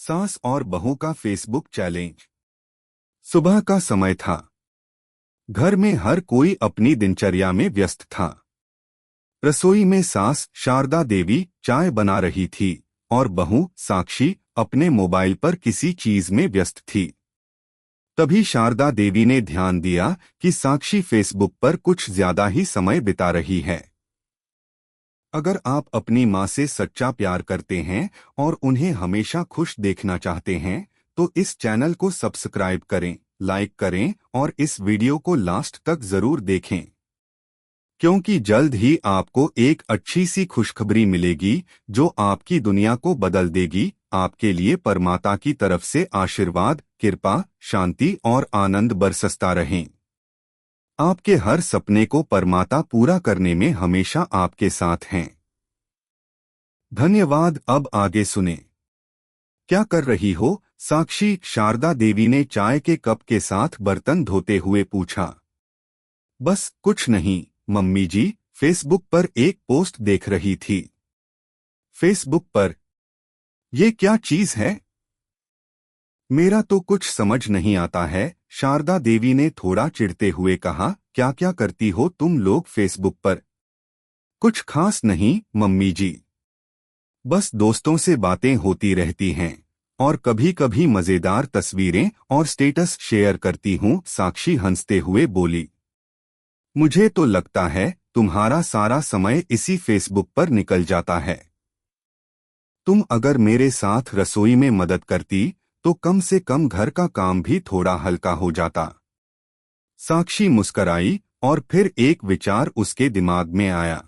सास और बहू का फेसबुक चैलेंज। सुबह का समय था। घर में हर कोई अपनी दिनचर्या में व्यस्त था। रसोई में सास शारदा देवी चाय बना रही थी और बहू साक्षी अपने मोबाइल पर किसी चीज में व्यस्त थी। तभी शारदा देवी ने ध्यान दिया कि साक्षी फेसबुक पर कुछ ज्यादा ही समय बिता रही है। अगर आप अपनी माँ से सच्चा प्यार करते हैं और उन्हें हमेशा खुश देखना चाहते हैं तो इस चैनल को सब्सक्राइब करें, लाइक करें और इस वीडियो को लास्ट तक जरूर देखें, क्योंकि जल्द ही आपको एक अच्छी सी खुशखबरी मिलेगी जो आपकी दुनिया को बदल देगी। आपके लिए परमात्मा की तरफ से आशीर्वाद, कृपा, शांति और आनंद बरसता रहें। आपके हर सपने को परमात्मा पूरा करने में हमेशा आपके साथ हैं। धन्यवाद। अब आगे सुने। क्या कर रही हो साक्षी? शारदा देवी ने चाय के कप के साथ बर्तन धोते हुए पूछा। बस कुछ नहीं मम्मी जी, फेसबुक पर एक पोस्ट देख रही थी। फेसबुक पर? ये क्या चीज है? मेरा तो कुछ समझ नहीं आता है, शारदा देवी ने थोड़ा चिढ़ते हुए कहा। क्या क्या करती हो तुम लोग फेसबुक पर? कुछ खास नहीं मम्मी जी, बस दोस्तों से बातें होती रहती हैं और कभी कभी मजेदार तस्वीरें और स्टेटस शेयर करती हूँ, साक्षी हंसते हुए बोली। मुझे तो लगता है तुम्हारा सारा समय इसी फेसबुक पर निकल जाता है। तुम अगर मेरे साथ रसोई में मदद करती तो कम से कम घर का काम भी थोड़ा हल्का हो जाता। साक्षी मुस्कराई और फिर एक विचार उसके दिमाग में आया।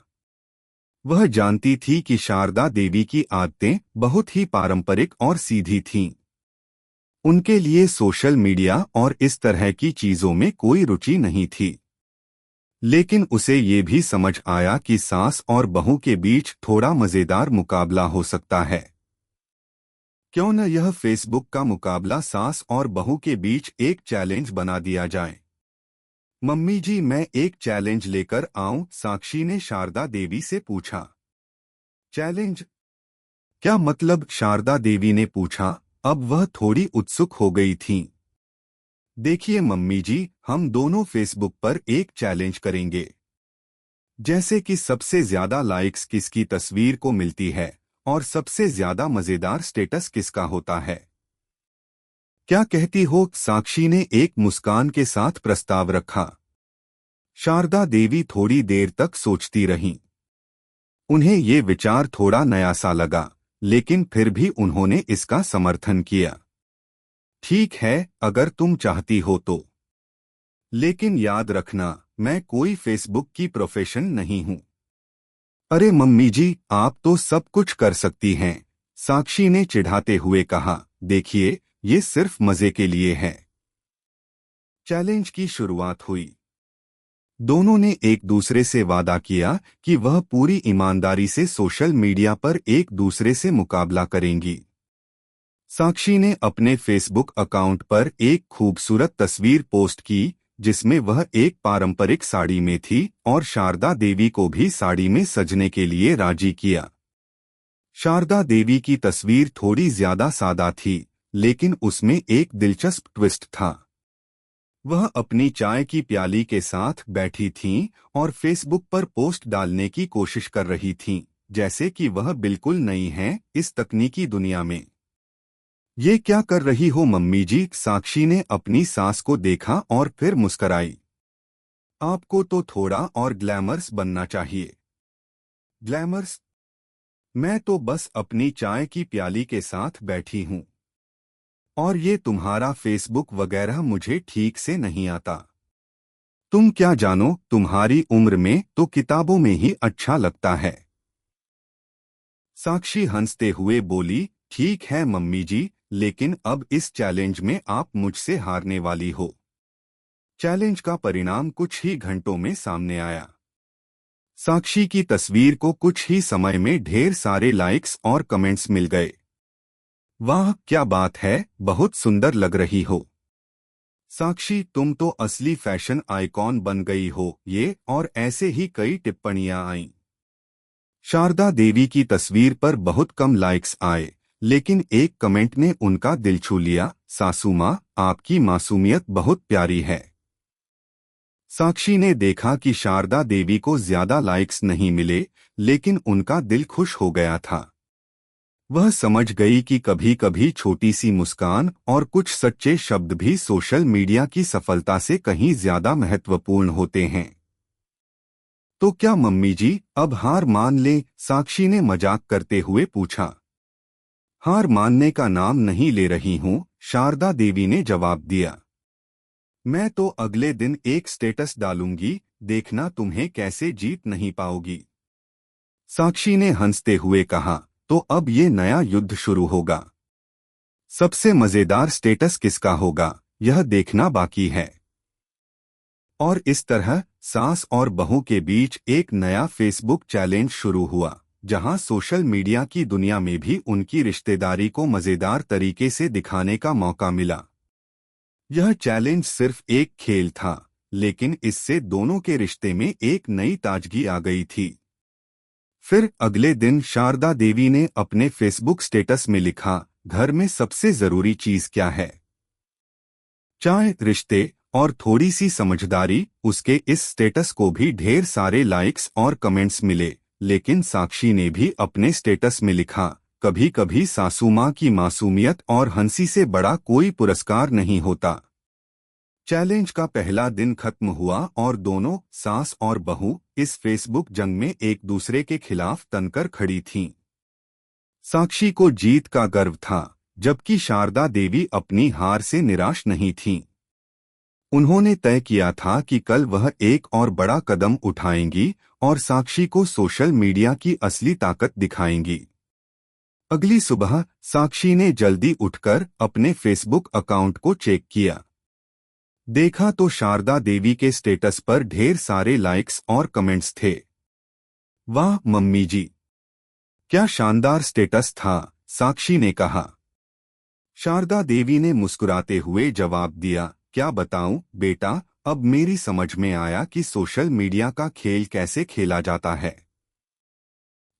वह जानती थी कि शारदा देवी की आदतें बहुत ही पारंपरिक और सीधी थीं। उनके लिए सोशल मीडिया और इस तरह की चीजों में कोई रुचि नहीं थी। लेकिन उसे ये भी समझ आया कि सास और बहू के बीच थोड़ा मजेदार मुकाबला हो सकता है। क्यों न यह फेसबुक का मुकाबला सास और बहू के बीच एक चैलेंज बना दिया जाए। मम्मी जी, मैं एक चैलेंज लेकर आऊं? साक्षी ने शारदा देवी से पूछा। चैलेंज? क्या मतलब? शारदा देवी ने पूछा। अब वह थोड़ी उत्सुक हो गई थीं। देखिए मम्मी जी, हम दोनों फेसबुक पर एक चैलेंज करेंगे, जैसे कि सबसे ज्यादा लाइक्स किसकी तस्वीर को मिलती है और सबसे ज्यादा मजेदार स्टेटस किसका होता है। क्या कहती हो? साक्षी ने एक मुस्कान के साथ प्रस्ताव रखा। शारदा देवी थोड़ी देर तक सोचती रहीं। उन्हें ये विचार थोड़ा नया सा लगा, लेकिन फिर भी उन्होंने इसका समर्थन किया। ठीक है, अगर तुम चाहती हो तो। लेकिन याद रखना, मैं कोई फेसबुक की प्रोफेशन नहीं हूं। अरे मम्मी जी, आप तो सब कुछ कर सकती हैं, साक्षी ने चिढ़ाते हुए कहा। देखिए, ये सिर्फ मजे के लिए है। चैलेंज की शुरुआत हुई। दोनों ने एक दूसरे से वादा किया कि वह पूरी ईमानदारी से सोशल मीडिया पर एक दूसरे से मुकाबला करेंगी। साक्षी ने अपने फेसबुक अकाउंट पर एक खूबसूरत तस्वीर पोस्ट की जिसमें वह एक पारंपरिक साड़ी में थी और शारदा देवी को भी साड़ी में सजने के लिए राजी किया। शारदा देवी की तस्वीर थोड़ी ज्यादा सादा थी, लेकिन उसमें एक दिलचस्प ट्विस्ट था। वह अपनी चाय की प्याली के साथ बैठी थीं और फेसबुक पर पोस्ट डालने की कोशिश कर रही थीं, जैसे कि वह बिल्कुल नई हैं इस तकनीकी दुनिया में। ये क्या कर रही हो मम्मी जी? साक्षी ने अपनी सास को देखा और फिर मुस्कराई। आपको तो थोड़ा और ग्लैमरस बनना चाहिए। ग्लैमरस? मैं तो बस अपनी चाय की प्याली के साथ बैठी हूँ। और ये तुम्हारा फेसबुक वगैरह मुझे ठीक से नहीं आता। तुम क्या जानो, तुम्हारी उम्र में तो किताबों में ही अच्छा लगता है। साक्षी हंसते हुए बोली। ठीक है मम्मी जी, लेकिन अब इस चैलेंज में आप मुझसे हारने वाली हो। चैलेंज का परिणाम कुछ ही घंटों में सामने आया। साक्षी की तस्वीर को कुछ ही समय में ढेर सारे लाइक्स और कमेंट्स मिल गए। वाह क्या बात है, बहुत सुंदर लग रही हो। साक्षी, तुम तो असली फैशन आइकॉन बन गई हो। ये और ऐसे ही कई टिप्पणियां आईं। शारदा देवी की तस्वीर पर बहुत कम लाइक्स आए, लेकिन एक कमेंट ने उनका दिल छू लिया। सासू माँ, आपकी मासूमियत बहुत प्यारी है। साक्षी ने देखा कि शारदा देवी को ज्यादा लाइक्स नहीं मिले, लेकिन उनका दिल खुश हो गया था। वह समझ गई कि कभी कभी छोटी सी मुस्कान और कुछ सच्चे शब्द भी सोशल मीडिया की सफलता से कहीं ज्यादा महत्वपूर्ण होते हैं। तो क्या मम्मी जी अब हार मान लें? साक्षी ने मजाक करते हुए पूछा। हार मानने का नाम नहीं ले रही हूँ, शारदा देवी ने जवाब दिया। मैं तो अगले दिन एक स्टेटस डालूंगी, देखना तुम्हें कैसे जीत नहीं पाओगी। साक्षी ने हंसते हुए कहा, तो अब ये नया युद्ध शुरू होगा। सबसे मजेदार स्टेटस किसका होगा, यह देखना बाकी है। और इस तरह सास और बहू के बीच एक नया फेसबुक चैलेंज शुरू हुआ, जहां सोशल मीडिया की दुनिया में भी उनकी रिश्तेदारी को मजेदार तरीके से दिखाने का मौका मिला। यह चैलेंज सिर्फ एक खेल था, लेकिन इससे दोनों के रिश्ते में एक नई ताजगी आ गई थी। फिर अगले दिन शारदा देवी ने अपने फेसबुक स्टेटस में लिखा, घर में सबसे जरूरी चीज क्या है? चाय, रिश्ते और थोड़ी सी समझदारी। उसके इस स्टेटस को भी ढेर सारे लाइक्स और कमेंट्स मिले, लेकिन साक्षी ने भी अपने स्टेटस में लिखा, कभी कभी सासू माँ की मासूमियत और हंसी से बड़ा कोई पुरस्कार नहीं होता। चैलेंज का पहला दिन खत्म हुआ और दोनों सास और बहू इस फेसबुक जंग में एक दूसरे के खिलाफ तनकर खड़ी थीं। साक्षी को जीत का गर्व था, जबकि शारदा देवी अपनी हार से निराश नहीं थीं। उन्होंने तय किया था कि कल वह एक और बड़ा कदम उठाएंगी और साक्षी को सोशल मीडिया की असली ताकत दिखाएंगी। अगली सुबह साक्षी ने जल्दी उठकर अपने फेसबुक अकाउंट को चेक किया। देखा तो शारदा देवी के स्टेटस पर ढेर सारे लाइक्स और कमेंट्स थे। वाह मम्मी जी, क्या शानदार स्टेटस था, साक्षी ने कहा। शारदा देवी ने मुस्कुराते हुए जवाब दिया, क्या बताऊं बेटा, अब मेरी समझ में आया कि सोशल मीडिया का खेल कैसे खेला जाता है।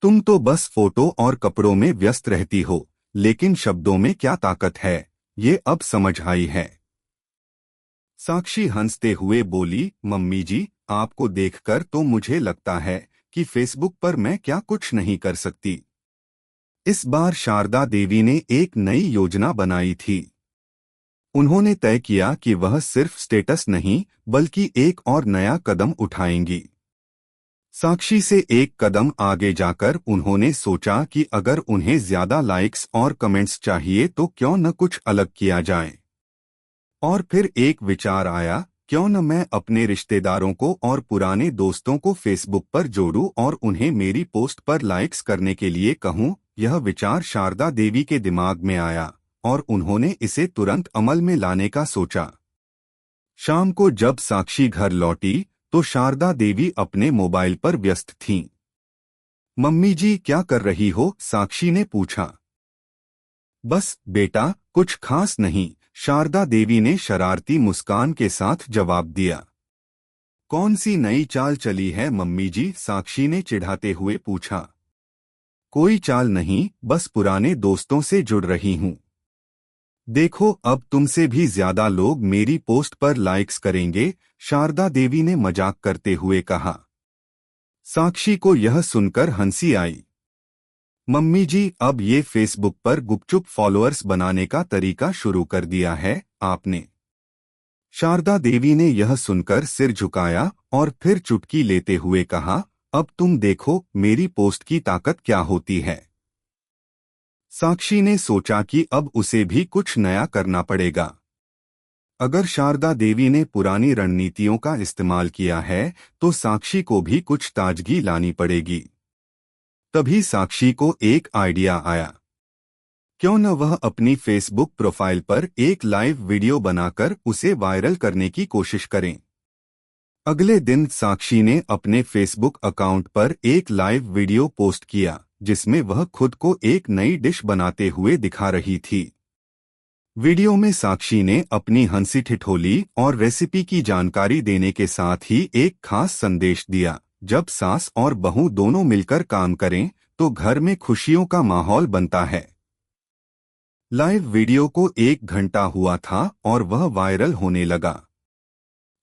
तुम तो बस फोटो और कपड़ों में व्यस्त रहती हो, लेकिन शब्दों में क्या ताकत है, ये अब समझ आई है। साक्षी हंसते हुए बोली, मम्मी जी, आपको देखकर तो मुझे लगता है कि फेसबुक पर मैं क्या कुछ नहीं कर सकती। इस बार शारदा देवी ने एक नई योजना बनाई थी। उन्होंने तय किया कि वह सिर्फ स्टेटस नहीं, बल्कि एक और नया कदम उठाएंगी। साक्षी से एक कदम आगे जाकर उन्होंने सोचा कि अगर उन्हें ज्यादा लाइक्स और कमेंट्स चाहिए तो क्यों न कुछ अलग किया जाए। और फिर एक विचार आया, क्यों न मैं अपने रिश्तेदारों को और पुराने दोस्तों को फेसबुक पर जोड़ूं और उन्हें मेरी पोस्ट पर लाइक्स करने के लिए कहूं। यह विचार शारदा देवी के दिमाग में आया और उन्होंने इसे तुरंत अमल में लाने का सोचा। शाम को जब साक्षी घर लौटी तो शारदा देवी अपने मोबाइल पर व्यस्त थीं। मम्मी जी क्या कर रही हो? साक्षी ने पूछा। बस बेटा, कुछ खास नहीं, शारदा देवी ने शरारती मुस्कान के साथ जवाब दिया। कौन सी नई चाल चली है मम्मी जी? साक्षी ने चिढ़ाते हुए पूछा। कोई चाल नहीं, बस पुराने दोस्तों से जुड़ रही हूँ। देखो अब तुमसे भी ज्यादा लोग मेरी पोस्ट पर लाइक्स करेंगे, शारदा देवी ने मजाक करते हुए कहा। साक्षी को यह सुनकर हंसी आई। मम्मी जी, अब ये फेसबुक पर गुपचुप फॉलोअर्स बनाने का तरीका शुरू कर दिया है आपने। शारदा देवी ने यह सुनकर सिर झुकाया और फिर चुटकी लेते हुए कहा, अब तुम देखो मेरी पोस्ट की ताकत क्या होती है। साक्षी ने सोचा कि अब उसे भी कुछ नया करना पड़ेगा। अगर शारदा देवी ने पुरानी रणनीतियों का इस्तेमाल किया है तो साक्षी को भी कुछ ताजगी लानी पड़ेगी। तभी साक्षी को एक आइडिया आया। क्यों न वह अपनी फेसबुक प्रोफाइल पर एक लाइव वीडियो बनाकर उसे वायरल करने की कोशिश करें। अगले दिन साक्षी ने अपने फेसबुक अकाउंट पर एक लाइव वीडियो पोस्ट किया, जिसमें वह खुद को एक नई डिश बनाते हुए दिखा रही थी। वीडियो में साक्षी ने अपनी हंसी ठिठोली और रेसिपी की जानकारी देने के साथ ही एक खास संदेश दिया, जब सास और बहू दोनों मिलकर काम करें तो घर में खुशियों का माहौल बनता है। लाइव वीडियो को 1 घंटा हुआ था और वह वायरल होने लगा।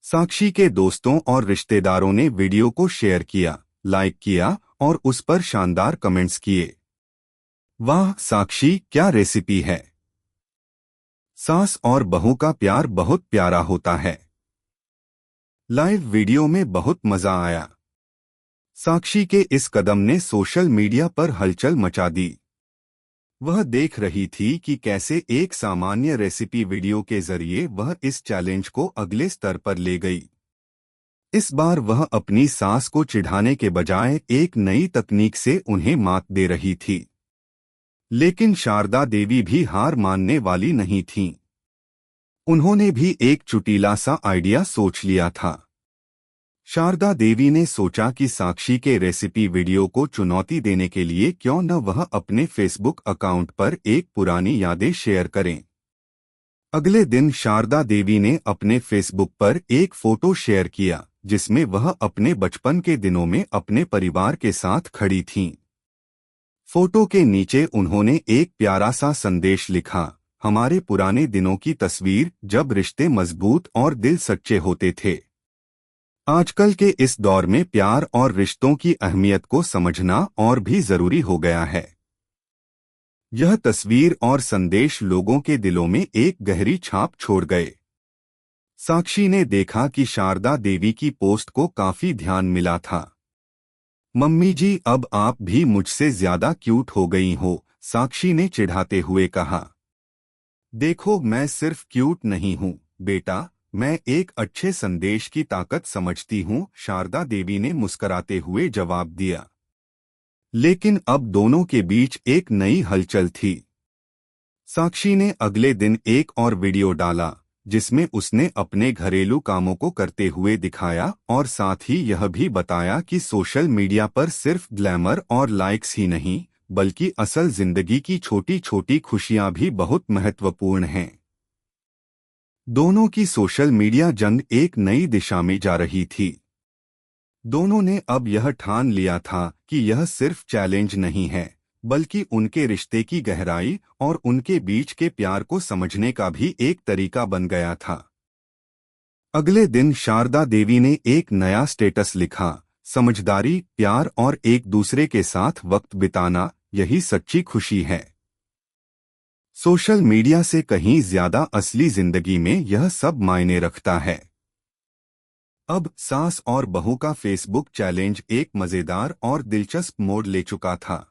साक्षी के दोस्तों और रिश्तेदारों ने वीडियो को शेयर किया, लाइक किया और उस पर शानदार कमेंट्स किए। वाह साक्षी, क्या रेसिपी है। सास और बहू का प्यार बहुत प्यारा होता है। लाइव वीडियो में बहुत मजा आया। साक्षी के इस कदम ने सोशल मीडिया पर हलचल मचा दी। वह देख रही थी कि कैसे एक सामान्य रेसिपी वीडियो के जरिए वह इस चैलेंज को अगले स्तर पर ले गई। इस बार वह अपनी सास को चिढ़ाने के बजाय एक नई तकनीक से उन्हें मात दे रही थी। लेकिन शारदा देवी भी हार मानने वाली नहीं थीं। उन्होंने भी एक चुटीला सा आइडिया सोच लिया था। शारदा देवी ने सोचा कि साक्षी के रेसिपी वीडियो को चुनौती देने के लिए क्यों न वह अपने फेसबुक अकाउंट पर एक पुरानी यादें शेयर करें। अगले दिन शारदा देवी ने अपने फेसबुक पर एक फोटो शेयर किया जिसमें वह अपने बचपन के दिनों में अपने परिवार के साथ खड़ी थीं। फोटो के नीचे उन्होंने एक प्यारा सा संदेश लिखा, हमारे पुराने दिनों की तस्वीर जब रिश्ते मजबूत और दिल सच्चे होते थे। आजकल के इस दौर में प्यार और रिश्तों की अहमियत को समझना और भी जरूरी हो गया है। यह तस्वीर और संदेश लोगों के दिलों में एक गहरी छाप छोड़ गए। साक्षी ने देखा कि शारदा देवी की पोस्ट को काफी ध्यान मिला था। मम्मी जी, अब आप भी मुझसे ज्यादा क्यूट हो गई हो, साक्षी ने चिढ़ाते हुए कहा। देखो, मैं सिर्फ क्यूट नहीं हूँ बेटा, मैं एक अच्छे संदेश की ताकत समझती हूँ, शारदा देवी ने मुस्कुराते हुए जवाब दिया। लेकिन अब दोनों के बीच एक नई हलचल थी। साक्षी ने अगले दिन एक और वीडियो डाला जिसमें उसने अपने घरेलू कामों को करते हुए दिखाया और साथ ही यह भी बताया कि सोशल मीडिया पर सिर्फ ग्लैमर और लाइक्स ही नहीं बल्कि असल जिंदगी की छोटी छोटी खुशियां भी बहुत महत्वपूर्ण हैं। दोनों की सोशल मीडिया जंग एक नई दिशा में जा रही थी। दोनों ने अब यह ठान लिया था कि यह सिर्फ चैलेंज नहीं है बल्कि उनके रिश्ते की गहराई और उनके बीच के प्यार को समझने का भी एक तरीका बन गया था। अगले दिन शारदा देवी ने एक नया स्टेटस लिखा, समझदारी, प्यार और एक दूसरे के साथ वक्त बिताना, यही सच्ची खुशी है। सोशल मीडिया से कहीं ज्यादा असली जिंदगी में यह सब मायने रखता है। अब सास और बहू का फेसबुक चैलेंज एक मजेदार और दिलचस्प मोड़ ले चुका था।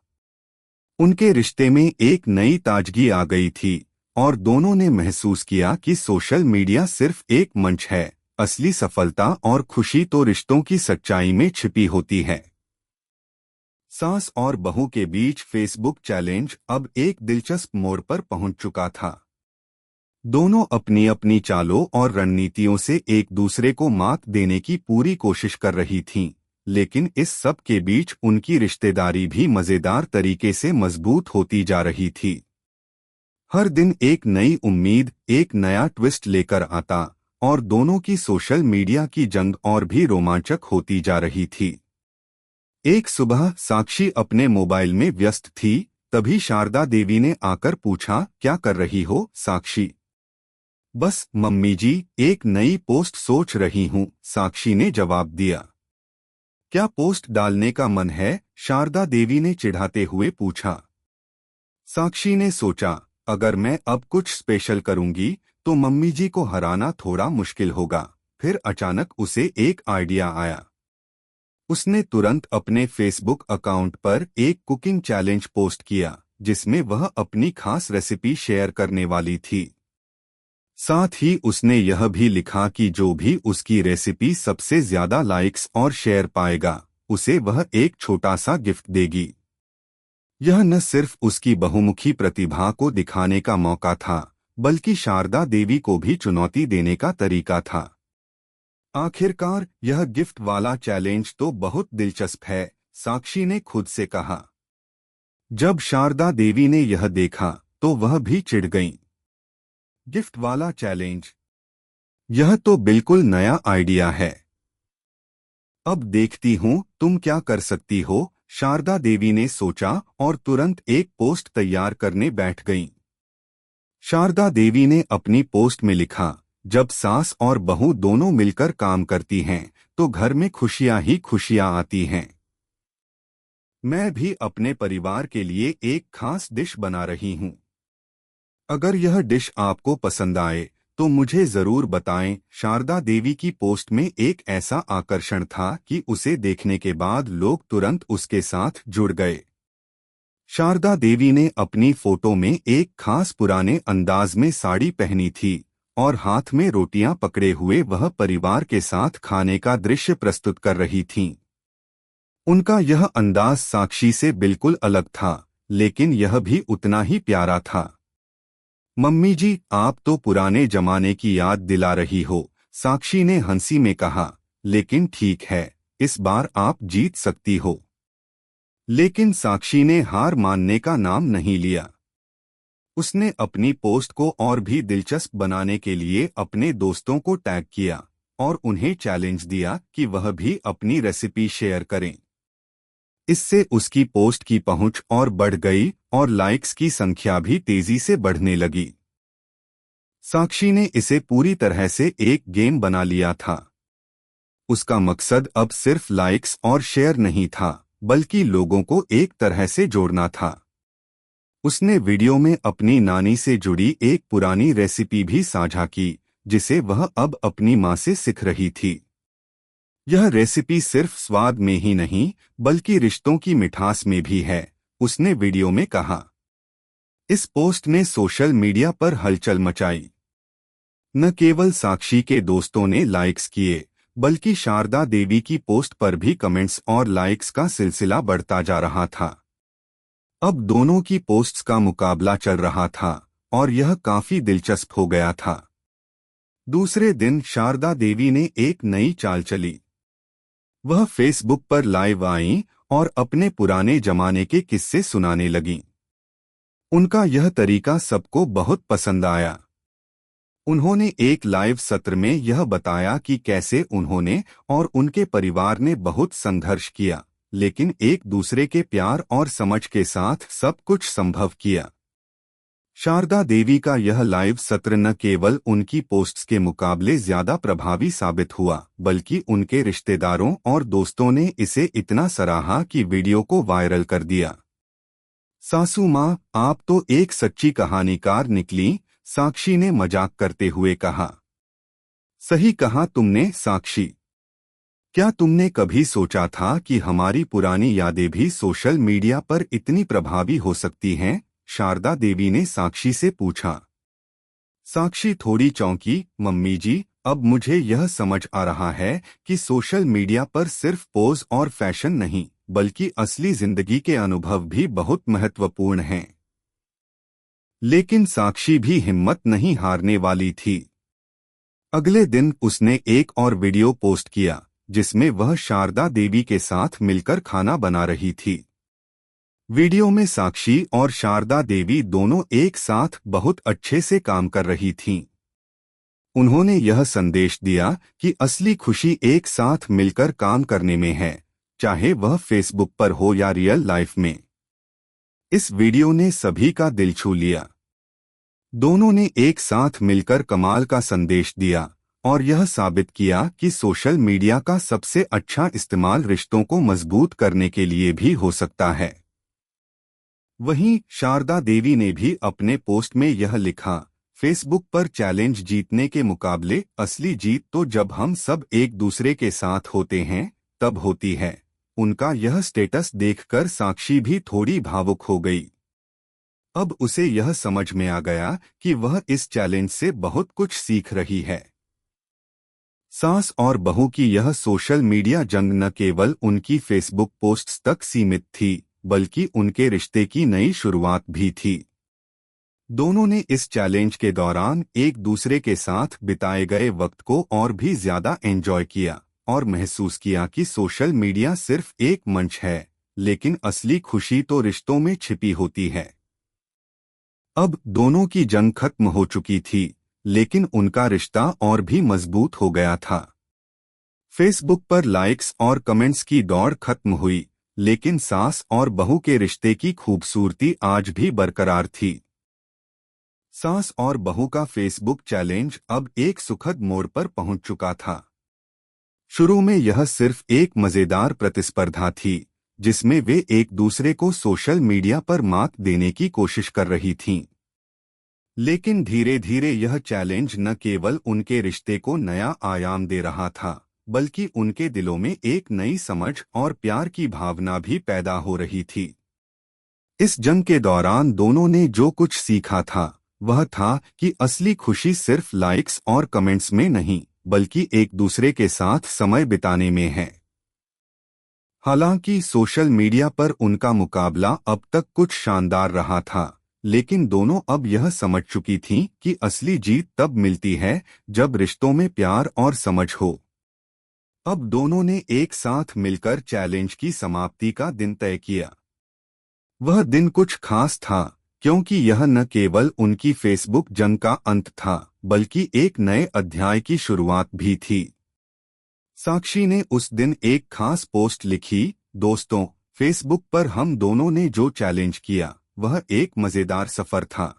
उनके रिश्ते में एक नई ताजगी आ गई थी और दोनों ने महसूस किया कि सोशल मीडिया सिर्फ एक मंच है, असली सफलता और खुशी तो रिश्तों की सच्चाई में छिपी होती है। सास और बहू के बीच फेसबुक चैलेंज अब एक दिलचस्प मोड़ पर पहुंच चुका था। दोनों अपनी अपनी चालों और रणनीतियों से एक दूसरे को मात देने की पूरी कोशिश कर रही थीं, लेकिन इस सब के बीच उनकी रिश्तेदारी भी मजेदार तरीके से मजबूत होती जा रही थी। हर दिन एक नई उम्मीद, एक नया ट्विस्ट लेकर आता और दोनों की सोशल मीडिया की जंग और भी रोमांचक होती जा रही थी। एक सुबह साक्षी अपने मोबाइल में व्यस्त थी, तभी शारदा देवी ने आकर पूछा, क्या कर रही हो साक्षी? बस मम्मी जी, एक नई पोस्ट सोच रही हूँ, साक्षी ने जवाब दिया। क्या पोस्ट डालने का मन है? शारदा देवी ने चिढ़ाते हुए पूछा। साक्षी ने सोचा, अगर मैं अब कुछ स्पेशल करूंगी तो मम्मी जी को हराना थोड़ा मुश्किल होगा। फिर अचानक उसे एक आइडिया आया। उसने तुरंत अपने फेसबुक अकाउंट पर एक कुकिंग चैलेंज पोस्ट किया जिसमें वह अपनी खास रेसिपी शेयर करने वाली थी। साथ ही उसने यह भी लिखा कि जो भी उसकी रेसिपी सबसे ज्यादा लाइक्स और शेयर पाएगा उसे वह एक छोटा सा गिफ्ट देगी। यह न सिर्फ उसकी बहुमुखी प्रतिभा को दिखाने का मौका था बल्कि शारदा देवी को भी चुनौती देने का तरीका था। आखिरकार यह गिफ्ट वाला चैलेंज तो बहुत दिलचस्प है, साक्षी ने खुद से कहा। जब शारदा देवी ने यह देखा तो वह भी चिढ़ गईं। गिफ्ट वाला चैलेंज, यह तो बिल्कुल नया आइडिया है। अब देखती हूँ तुम क्या कर सकती हो, शारदा देवी ने सोचा और तुरंत एक पोस्ट तैयार करने बैठ गईं। शारदा देवी ने अपनी पोस्ट में लिखा, जब सास और बहू दोनों मिलकर काम करती हैं तो घर में खुशियां ही खुशियां आती हैं। मैं भी अपने परिवार के लिए एक खास डिश बना रही हूं। अगर यह डिश आपको पसंद आए तो मुझे जरूर बताएं। शारदा देवी की पोस्ट में एक ऐसा आकर्षण था कि उसे देखने के बाद लोग तुरंत उसके साथ जुड़ गए। शारदा देवी ने अपनी फोटो में एक खास पुराने अंदाज में साड़ी पहनी थी और हाथ में रोटियां पकड़े हुए वह परिवार के साथ खाने का दृश्य प्रस्तुत कर रही थीं। उनका यह अंदाज साक्षी से बिल्कुल अलग था, लेकिन यह भी उतना ही प्यारा था। मम्मी जी, आप तो पुराने जमाने की याद दिला रही हो, साक्षी ने हंसी में कहा। लेकिन ठीक है, इस बार आप जीत सकती हो। लेकिन साक्षी ने हार मानने का नाम नहीं लिया। उसने अपनी पोस्ट को और भी दिलचस्प बनाने के लिए अपने दोस्तों को टैग किया और उन्हें चैलेंज दिया कि वह भी अपनी रेसिपी शेयर करें। इससे उसकी पोस्ट की पहुंच और बढ़ गई और लाइक्स की संख्या भी तेजी से बढ़ने लगी। साक्षी ने इसे पूरी तरह से एक गेम बना लिया था। उसका मकसद अब सिर्फ लाइक्स और शेयर नहीं था, बल्कि लोगों को एक तरह से जोड़ना था। उसने वीडियो में अपनी नानी से जुड़ी एक पुरानी रेसिपी भी साझा की, जिसे वह अब अपनी मां से सीख रही थी। यह रेसिपी सिर्फ स्वाद में ही नहीं, बल्कि रिश्तों की मिठास में भी है, उसने वीडियो में कहा। इस पोस्ट ने सोशल मीडिया पर हलचल मचाई। न केवल साक्षी के दोस्तों ने लाइक्स किए, बल्कि शारदा देवी की पोस्ट पर भी कमेंट्स और लाइक्स का सिलसिला बढ़ता जा रहा था। अब दोनों की पोस्ट्स का मुकाबला चल रहा था और यह काफी दिलचस्प हो गया था। दूसरे दिन शारदा देवी ने एक नई चाल चली। वह फेसबुक पर लाइव आईं और अपने पुराने जमाने के किस्से सुनाने लगीं। उनका यह तरीका सबको बहुत पसंद आया। उन्होंने एक लाइव सत्र में यह बताया कि कैसे उन्होंने और उनके परिवार ने बहुत संघर्ष किया, लेकिन एक दूसरे के प्यार और समझ के साथ सब कुछ संभव किया। शारदा देवी का यह लाइव सत्र न केवल उनकी पोस्ट्स के मुकाबले ज्यादा प्रभावी साबित हुआ, बल्कि उनके रिश्तेदारों और दोस्तों ने इसे इतना सराहा कि वीडियो को वायरल कर दिया। सासू माँ, आप तो एक सच्ची कहानीकार निकली, साक्षी ने मजाक करते हुए कहा। सही कहा तुमने साक्षी। क्या तुमने कभी सोचा था कि हमारी पुरानी यादें भी सोशल मीडिया पर इतनी प्रभावी हो सकती हैं? शारदा देवी ने साक्षी से पूछा। साक्षी थोड़ी चौंकी। मम्मी जी, अब मुझे यह समझ आ रहा है कि सोशल मीडिया पर सिर्फ पोज और फैशन नहीं, बल्कि असली जिंदगी के अनुभव भी बहुत महत्वपूर्ण हैं। लेकिन साक्षी भी हिम्मत नहीं हारने वाली थी। अगले दिन उसने एक और वीडियो पोस्ट किया, जिसमें वह शारदा देवी के साथ मिलकर खाना बना रही थी। वीडियो में साक्षी और शारदा देवी दोनों एक साथ बहुत अच्छे से काम कर रही थीं। उन्होंने यह संदेश दिया कि असली खुशी एक साथ मिलकर काम करने में है, चाहे वह फेसबुक पर हो या रियल लाइफ में। इस वीडियो ने सभी का दिल छू लिया। दोनों ने एक साथ मिलकर कमाल का संदेश दिया और यह साबित किया कि सोशल मीडिया का सबसे अच्छा इस्तेमाल रिश्तों को मजबूत करने के लिए भी हो सकता है। वहीं शारदा देवी ने भी अपने पोस्ट में यह लिखा, फेसबुक पर चैलेंज जीतने के मुकाबले असली जीत तो जब हम सब एक दूसरे के साथ होते हैं तब होती है। उनका यह स्टेटस देखकर साक्षी भी थोड़ी भावुक हो गई। अब उसे यह समझ में आ गया कि वह इस चैलेंज से बहुत कुछ सीख रही है। सास और बहू की यह सोशल मीडिया जंग न केवल उनकी फेसबुक पोस्ट्स तक सीमित थी, बल्कि उनके रिश्ते की नई शुरुआत भी थी। दोनों ने इस चैलेंज के दौरान एक दूसरे के साथ बिताए गए वक्त को और भी ज्यादा एंजॉय किया और महसूस किया कि सोशल मीडिया सिर्फ एक मंच है, लेकिन असली खुशी तो रिश्तों में छिपी होती है। अब दोनों की जंग खत्म हो चुकी थी, लेकिन उनका रिश्ता और भी मजबूत हो गया था। फेसबुक पर लाइक्स और कमेंट्स की दौड़ खत्म हुई, लेकिन सास और बहू के रिश्ते की खूबसूरती आज भी बरकरार थी। सास और बहू का फेसबुक चैलेंज अब एक सुखद मोड़ पर पहुंच चुका था। शुरू में यह सिर्फ एक मजेदार प्रतिस्पर्धा थी, जिसमें वे एक दूसरे को सोशल मीडिया पर मात देने की कोशिश कर रही थीं। लेकिन धीरे धीरे यह चैलेंज न केवल उनके रिश्ते को नया आयाम दे रहा था, बल्कि उनके दिलों में एक नई समझ और प्यार की भावना भी पैदा हो रही थी। इस जंग के दौरान दोनों ने जो कुछ सीखा था वह था कि असली खुशी सिर्फ लाइक्स और कमेंट्स में नहीं, बल्कि एक दूसरे के साथ समय बिताने में है। हालांकि सोशल मीडिया पर उनका मुकाबला अब तक कुछ शानदार रहा था, लेकिन दोनों अब यह समझ चुकी थीं कि असली जीत तब मिलती है जब रिश्तों में प्यार और समझ हो। अब दोनों ने एक साथ मिलकर चैलेंज की समाप्ति का दिन तय किया। वह दिन कुछ खास था, क्योंकि यह न केवल उनकी फेसबुक जंग का अंत था, बल्कि एक नए अध्याय की शुरुआत भी थी। साक्षी ने उस दिन एक खास पोस्ट लिखी, दोस्तों, फेसबुक पर हम दोनों ने जो चैलेंज किया वह एक मजेदार सफर था।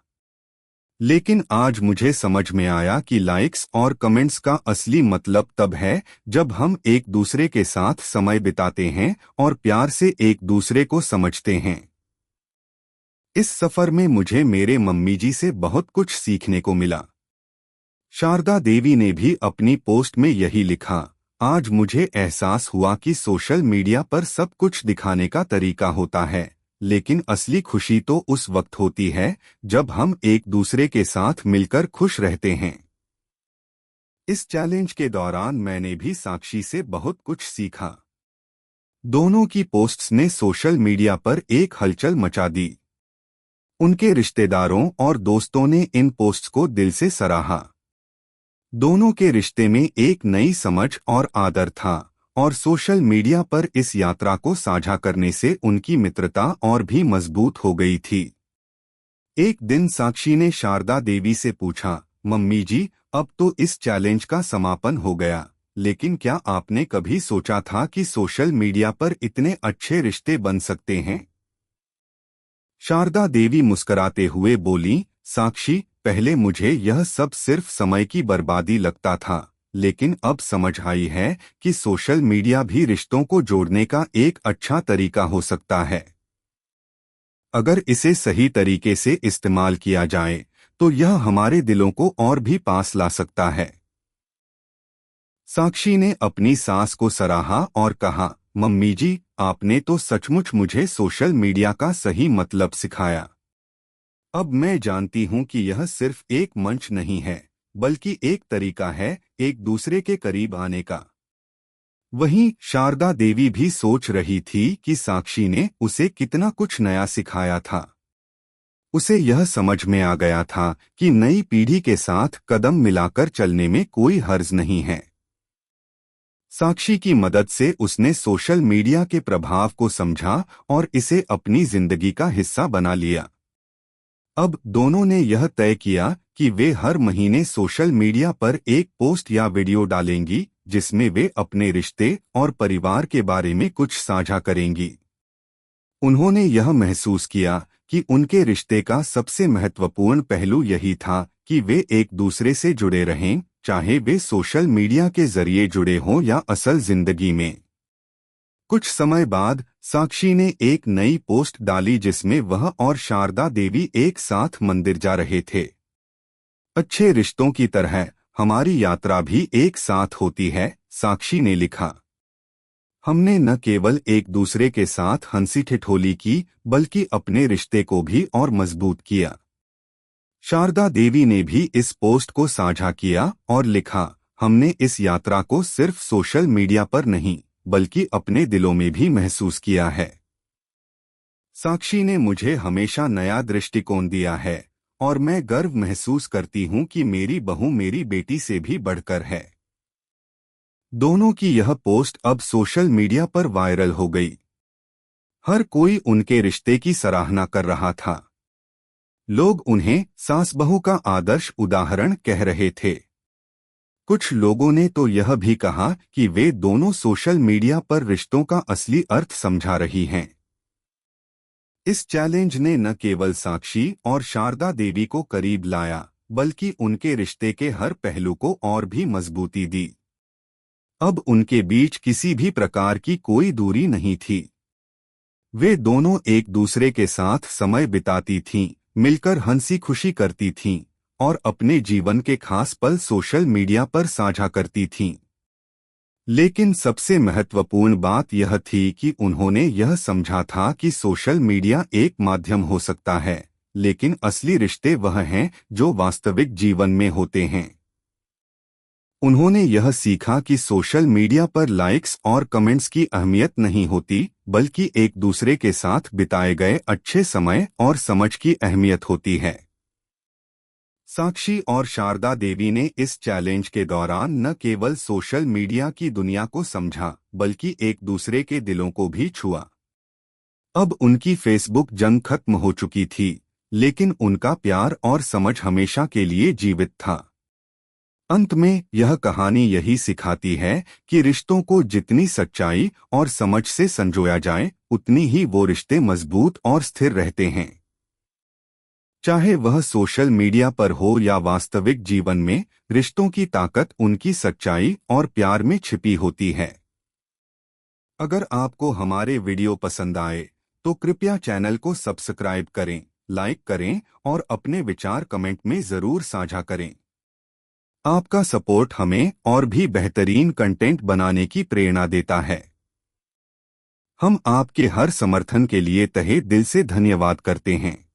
लेकिन आज मुझे समझ में आया कि लाइक्स और कमेंट्स का असली मतलब तब है जब हम एक दूसरे के साथ समय बिताते हैं और प्यार से एक दूसरे को समझते हैं। इस सफर में मुझे मेरे मम्मी जी से बहुत कुछ सीखने को मिला। शारदा देवी ने भी अपनी पोस्ट में यही लिखा, आज मुझे एहसास हुआ कि सोशल मीडिया पर सब कुछ दिखाने का तरीका होता है, लेकिन असली खुशी तो उस वक्त होती है जब हम एक दूसरे के साथ मिलकर खुश रहते हैं। इस चैलेंज के दौरान मैंने भी साक्षी से बहुत कुछ सीखा। दोनों की पोस्ट्स ने सोशल मीडिया पर एक हलचल मचा दी। उनके रिश्तेदारों और दोस्तों ने इन पोस्ट्स को दिल से सराहा। दोनों के रिश्ते में एक नई समझ और आदर था, और सोशल मीडिया पर इस यात्रा को साझा करने से उनकी मित्रता और भी मजबूत हो गई थी। एक दिन साक्षी ने शारदा देवी से पूछा, मम्मी जी, अब तो इस चैलेंज का समापन हो गया, लेकिन क्या आपने कभी सोचा था कि सोशल मीडिया पर इतने अच्छे रिश्ते बन सकते हैं? शारदा देवी मुस्कुराते हुए बोली, साक्षी, पहले मुझे यह सब सिर्फ समय की बर्बादी लगता था, लेकिन अब समझ आई है कि सोशल मीडिया भी रिश्तों को जोड़ने का एक अच्छा तरीका हो सकता है। अगर इसे सही तरीके से इस्तेमाल किया जाए तो यह हमारे दिलों को और भी पास ला सकता है। साक्षी ने अपनी सास को सराहा और कहा, मम्मी जी, आपने तो सचमुच मुझे सोशल मीडिया का सही मतलब सिखाया। अब मैं जानती हूँ कि यह सिर्फ एक मंच नहीं है, बल्कि एक तरीका है एक दूसरे के करीब आने का। वहीं शारदा देवी भी सोच रही थी कि साक्षी ने उसे कितना कुछ नया सिखाया था। उसे यह समझ में आ गया था कि नई पीढ़ी के साथ कदम मिलाकर चलने में कोई हर्ज नहीं है। साक्षी की मदद से उसने सोशल मीडिया के प्रभाव को समझा और इसे अपनी जिंदगी का हिस्सा बना लिया। अब दोनों ने यह तय किया कि वे हर महीने सोशल मीडिया पर एक पोस्ट या वीडियो डालेंगी, जिसमें वे अपने रिश्ते और परिवार के बारे में कुछ साझा करेंगी। उन्होंने यह महसूस किया कि उनके रिश्ते का सबसे महत्वपूर्ण पहलू यही था कि वे एक दूसरे से जुड़े रहें, चाहे वे सोशल मीडिया के जरिए जुड़े हों या असल जिंदगी में। कुछ समय बाद साक्षी ने एक नई पोस्ट डाली जिसमें वह और शारदा देवी एक साथ मंदिर जा रहे थे। अच्छे रिश्तों की तरह हमारी यात्रा भी एक साथ होती है, साक्षी ने लिखा। हमने न केवल एक दूसरे के साथ हंसी ठिठोली की, बल्कि अपने रिश्ते को भी और मजबूत किया। शारदा देवी ने भी इस पोस्ट को साझा किया और लिखा, हमने इस यात्रा को सिर्फ सोशल मीडिया पर नहीं, बल्कि अपने दिलों में भी महसूस किया है। साक्षी ने मुझे हमेशा नया दृष्टिकोण दिया है, और मैं गर्व महसूस करती हूँ कि मेरी बहू मेरी बेटी से भी बढ़कर है। दोनों की यह पोस्ट अब सोशल मीडिया पर वायरल हो गई। हर कोई उनके रिश्ते की सराहना कर रहा था। लोग उन्हें सास बहू का आदर्श उदाहरण कह रहे थे। कुछ लोगों ने तो यह भी कहा कि वे दोनों सोशल मीडिया पर रिश्तों का असली अर्थ समझा रही हैं। इस चैलेंज ने न केवल साक्षी और शारदा देवी को करीब लाया, बल्कि उनके रिश्ते के हर पहलू को और भी मजबूती दी। अब उनके बीच किसी भी प्रकार की कोई दूरी नहीं थी। वे दोनों एक दूसरे के साथ समय बिताती थीं, मिलकर हंसी खुशी करती थीं और अपने जीवन के खास पल सोशल मीडिया पर साझा करती थीं। लेकिन सबसे महत्वपूर्ण बात यह थी कि उन्होंने यह समझा था कि सोशल मीडिया एक माध्यम हो सकता है, लेकिन असली रिश्ते वह हैं जो वास्तविक जीवन में होते हैं। उन्होंने यह सीखा कि सोशल मीडिया पर लाइक्स और कमेंट्स की अहमियत नहीं होती, बल्कि एक दूसरे के साथ बिताए गए अच्छे समय और समझ की अहमियत होती है। साक्षी और शारदा देवी ने इस चैलेंज के दौरान न केवल सोशल मीडिया की दुनिया को समझा, बल्कि एक दूसरे के दिलों को भी छुआ। अब उनकी फेसबुक जंग खत्म हो चुकी थी, लेकिन उनका प्यार और समझ हमेशा के लिए जीवित था। अंत में यह कहानी यही सिखाती है कि रिश्तों को जितनी सच्चाई और समझ से संजोया जाए, उतनी ही वो रिश्ते मजबूत और स्थिर रहते हैं। चाहे वह सोशल मीडिया पर हो या वास्तविक जीवन में, रिश्तों की ताकत उनकी सच्चाई और प्यार में छिपी होती है। अगर आपको हमारे वीडियो पसंद आए तो कृपया चैनल को सब्सक्राइब करें, लाइक करें और अपने विचार कमेंट में ज़रूर साझा करें। आपका सपोर्ट हमें और भी बेहतरीन कंटेंट बनाने की प्रेरणा देता है। हम आपके हर समर्थन के लिए तहे दिल से धन्यवाद करते हैं।